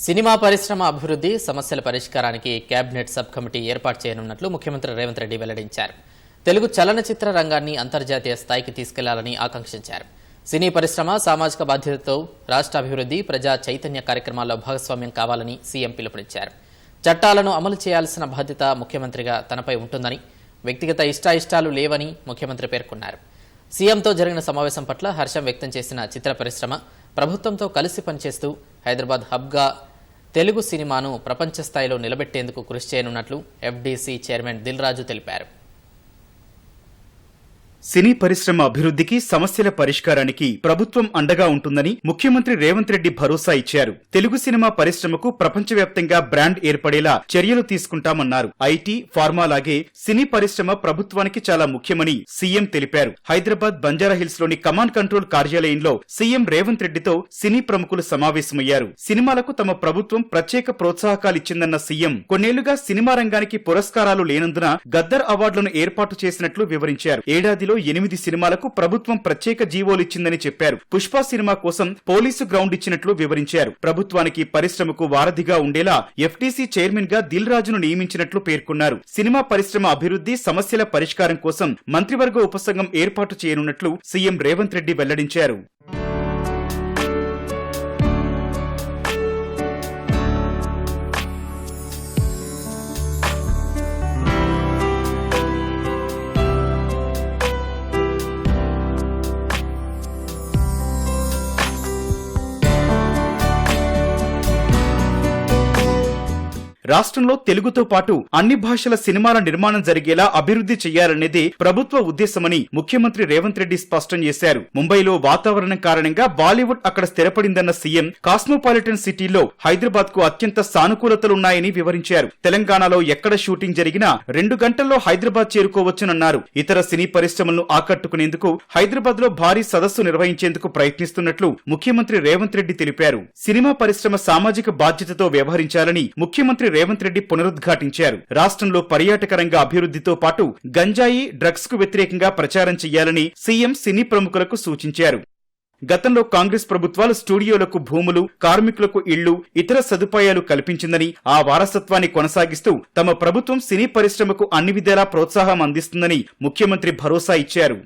Cinema పరిశ్రమ అభివృద్ధి సమస్యల పరిష్కారానికి కేబినెట్ సబ్ కమిటీ ఏర్పాటు చేయనున్నట్లు ముఖ్యమంత్రి రేవంత్ రెడ్డి వెల్లడించారు. తెలుగు చలనచిత్ర రంగాన్ని అంతర్జాతీయ స్థాయికి తీసుకెళ్లాలని ఆకాంక్షించారు. సినీ పరిశ్రమ సామాజిక బాధ్యతతో రాష్ట్ర అభివృద్ధి, ప్రజా చైతన్య కార్యక్రమాల్లో భాగస్వామ్యం కావాలని సీఎం పిలుపునిచ్చారు. చట్టాలను అమలు చేయాల్సిన బాధ్యత ముఖ్యమంత్రిగా తనపై ఉంటుందని, వ్యక్తిగత ఇష్టాయిష్టాలు లేవని ముఖ్యమంత్రి పేర్కొన్నారు. సీఎంతో జరిగిన సమావేశం పట్ల హర్షం వ్యక్తం చేసిన చిత్ర పరిశ్రమ ప్రభుత్వంతో కలిసి పనిచేస్తూ హైదరాబాద్ హబ్గా తెలుగు సినిమాను ప్రపంచ స్థాయిలో నిలబెట్టేందుకు కృషి చేయనున్నట్లు ఎఫ్డీసీ చైర్మన్ దిల్ రాజు తెలిపారు. సినీ పరిశ్రమ అభివృద్ధికి, సమస్యల పరిష్కారానికి ప్రభుత్వం అండగా ఉంటుందని ముఖ్యమంత్రి రేవంత్ రెడ్డి భరోసా ఇచ్చారు. తెలుగు సినిమా పరిశ్రమకు ప్రపంచవ్యాప్తంగా బ్రాండ్ ఏర్పడేలా చర్యలు తీసుకుంటామన్నారు. ఐటీ, ఫార్మా లాగే సినీ పరిశ్రమ ప్రభుత్వానికి చాలా ముఖ్యమని సీఎం తెలిపారు. హైదరాబాద్ బంజారాహిల్స్ లోని కమాండ్ కంట్రోల్ కార్యాలయంలో సీఎం రేవంత్ రెడ్డితో సినీ ప్రముఖులు సమావేశమయ్యారు. సినిమాలకు తమ ప్రభుత్వం ప్రత్యేక ప్రోత్సాహకాలిచ్చిందన్న సీఎం కొన్నేళ్లుగా సినిమా రంగానికి పురస్కారాలు లేనందున గద్దర్ అవార్డులను ఏర్పాటు చేసినట్లు వివరించారు. ఏడాదిలో 8 సినిమాలకు ప్రభుత్వం ప్రత్యేక జీవోలిచ్చిందని చెప్పారు. పుష్ప సినిమా కోసం పోలీసు గ్రౌండ్ ఇచ్చినట్లు వివరించారు. ప్రభుత్వానికి, పరిశ్రమకు వారధిగా ఉండేలా ఎఫ్టీసీ చైర్మన్ గా దిల్ రాజును నియమించినట్లు పేర్కొన్నారు. సినిమా పరిశ్రమ అభివృద్ధి, సమస్యల పరిష్కారం కోసం మంత్రివర్గ ఉపసంఘం ఏర్పాటు చేయనున్నట్లు సీఎం రేవంత్ రెడ్డి వెల్లడించారు. రాష్ట్రంలో తెలుగుతో పాటు అన్ని భాషల సినిమాల నిర్మాణం జరిగేలా అభివృద్ధి చేయాలనేదే ప్రభుత్వ ఉద్దేశమని ముఖ్యమంత్రి రేవంత్ రెడ్డి స్పష్టం చేశారు. ముంబైలో వాతావరణం కారణంగా బాలీవుడ్ అక్కడ స్థిరపడిందన్న సీఎం కాస్మోపాలిటన్ సిటీలో హైదరాబాద్ కు అత్యంత సానుకూలతలున్నాయని వివరించారు. తెలంగాణలో ఎక్కడ షూటింగ్ జరిగినా 2 గంటల్లో హైదరాబాద్ చేరుకోవచ్చునన్నారు. ఇతర సినీ పరిశ్రమలను ఆకట్టుకునేందుకు హైదరాబాద్ లో భారీ సదస్సు నిర్వహించేందుకు ప్రయత్నిస్తున్నట్లు ముఖ్యమంత్రి రేవంత్ రెడ్డి తెలిపారు. సినిమా పరిశ్రమ సామాజిక బాధ్యతతో వ్యవహరించాలని ముఖ్యమంత్రి రేవంత్ రెడ్డి పునరుద్ఘాటించారు. రాష్ట్రంలో పర్యాటక రంగ అభివృద్ధితో పాటు గంజాయి, డ్రగ్స్ కు వ్యతిరేకంగా ప్రచారం చేయాలని సీఎం సినీ ప్రముఖులకు సూచించారు. గతంలో కాంగ్రెస్ ప్రభుత్వాలు స్టూడియోలకు భూములు, కార్మికులకు ఇళ్లు, ఇతర సదుపాయాలు కల్పించిందని, ఆ వారసత్వాన్ని కొనసాగిస్తూ తమ ప్రభుత్వం సినీ పరిశ్రమకు అన్ని విధాలా ప్రోత్సాహం అందిస్తుందని ముఖ్యమంత్రి భరోసా ఇచ్చారు.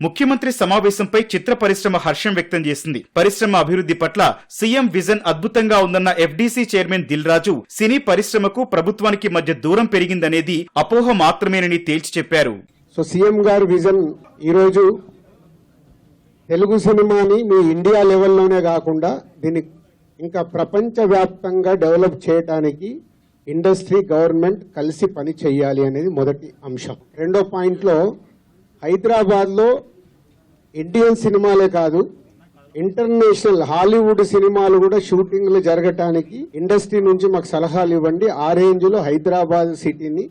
ముఖ్యమంత్రి సమావేశంపై చిత్ర పరిశ్రమ హర్షం వ్యక్తం చేసింది. పరిశ్రమ అభివృద్ధి పట్ల సీఎం విజన్ అద్భుతంగా ఉందన్న ఎఫ్డీసీ చైర్మన్ దిల్ రాజు సినీ పరిశ్రమకు, ప్రభుత్వానికి మధ్య దూరం పెరిగిందనేది అపోహ మాత్రమేనని తేల్చి చెప్పారు. సీఎం గారి విజన్ ఈరోజు తెలుగు సినిమాని మీ ఇండియా లెవెల్లోనే కాకుండా దీన్ని ఇంకా ప్రపంచ వ్యాప్తంగా డెవలప్ చేయడానికి ఇండస్ట్రీ, గవర్నమెంట్ కలిసి పని చేయాలి అనేది మొదటి అంశం. రెండో పాయింట్లో హైదరాబాద్లో ఇండియన్ సినిమాలే కాదు, ఇంటర్నేషనల్ హాలీవుడ్ సినిమాలు కూడా షూటింగ్లు జరగటానికి ఇండస్ట్రీ నుంచి మాకు సలహాలు ఇవ్వండి. ఆ రేంజ్లో హైదరాబాద్ సిటీని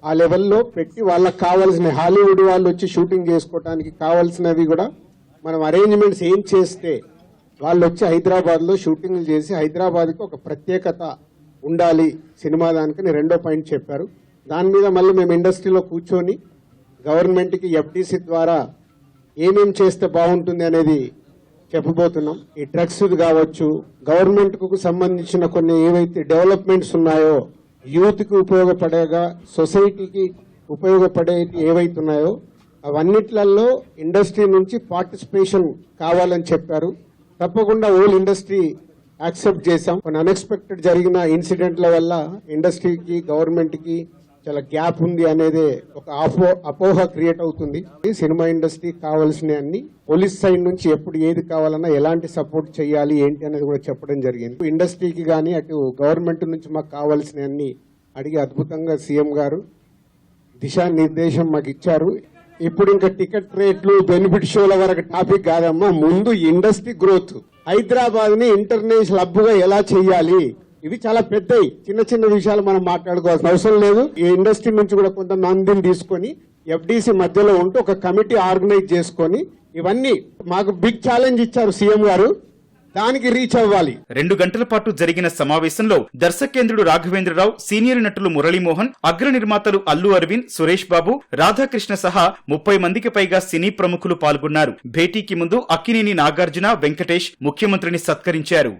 ఆ లెవెల్లో పెట్టి వాళ్ళకి కావాల్సిన హాలీవుడ్ వాళ్ళు వచ్చి షూటింగ్ చేసుకోవటానికి కావాల్సినవి కూడా మనం అరేంజ్మెంట్స్ ఏం చేస్తే వాళ్ళు వచ్చి హైదరాబాద్లో షూటింగ్లు చేసి హైదరాబాద్కి ఒక ప్రత్యేకత ఉండాలి సినిమా దానికని రెండో పాయింట్ చెప్పారు. దాని మీద మళ్ళీ మేము ఇండస్ట్రీలో కూర్చొని గవర్నమెంట్కి ఎఫ్టీసీ ద్వారా ఏమేం చేస్తే బాగుంటుంది అనేది చెప్పబోతున్నాం. ఈ డ్రగ్స్ కావచ్చు, గవర్నమెంట్కు సంబంధించిన కొన్ని ఏవైతే డెవలప్మెంట్స్ ఉన్నాయో, యూత్కి ఉపయోగపడేగా, సొసైటీకి ఉపయోగపడే ఏవైతే ఉన్నాయో అవన్నిట్లలో ఇండస్ట్రీ నుంచి పార్టిసిపేషన్ కావాలని చెప్పారు. తప్పకుండా ఓల్ ఇండస్ట్రీ యాక్సెప్ట్ చేశాం. కొన్ని అన్ఎక్స్పెక్టెడ్ జరిగిన ఇన్సిడెంట్ల వల్ల ఇండస్ట్రీకి, గవర్నమెంట్కి చాలా గ్యాప్ ఉంది అనేది ఒక అపోహ క్రియేట్ అవుతుంది. సినిమా ఇండస్ట్రీ కావాల్సిన అన్ని పోలీస్ సైడ్ నుంచి ఎప్పుడు ఏది కావాలన్నా ఎలాంటి సపోర్ట్ చేయాలి ఏంటి అనేది కూడా చెప్పడం జరిగింది. ఇండస్ట్రీకి కానీ అటు గవర్నమెంట్ నుంచి మాకు కావాల్సిన అన్ని అడిగి అద్భుతంగా సీఎం గారు దిశానిర్దేశం మాకు ఇచ్చారు. ఇప్పుడు ఇంకా టికెట్ రేట్లు, బెనిఫిట్ షోల వరకు టాపిక్ కాదమ్మా, ముందు ఇండస్ట్రీ గ్రోత్, హైదరాబాద్ ని ఇంటర్నేషనల్ హబ్గా ఎలా చేయాలి, ఇవి చాలా పెద్దవి. చిన్న చిన్న విషయాలు మనం మాట్లాడుకోవాల్సిన అవసరం లేదు. ఈ ఇండస్ట్రీ నుంచి కూడా కొంత మందిని తీసుకొని ఎఫ్డీసీ మధ్యలో ఉంటూ ఒక కమిటీ ఆర్గనైజ్ చేసుకొని ఇవన్నీ మాకు బిగ్ ఛాలెంజ్ ఇచ్చారు సీఎం గారు. దానికి రీచ్ అవ్వాలి. 2 గంటల పాటు జరిగిన సమావేశంలో దర్శకేంద్రుడు రాఘవేంద్రరావు, సీనియర్ నటులు మురళీమోహన్, అగ్ర నిర్మాతలు అల్లు అరవింద్, సురేష్ బాబు, రాధాకృష్ణ సహా 30 మందికి పైగా సినీ ప్రముఖులు పాల్గొన్నారు. భేటీకి ముందు అక్కినేని నాగార్జున, వెంకటేష్ ముఖ్యమంత్రిని సత్కరించారు.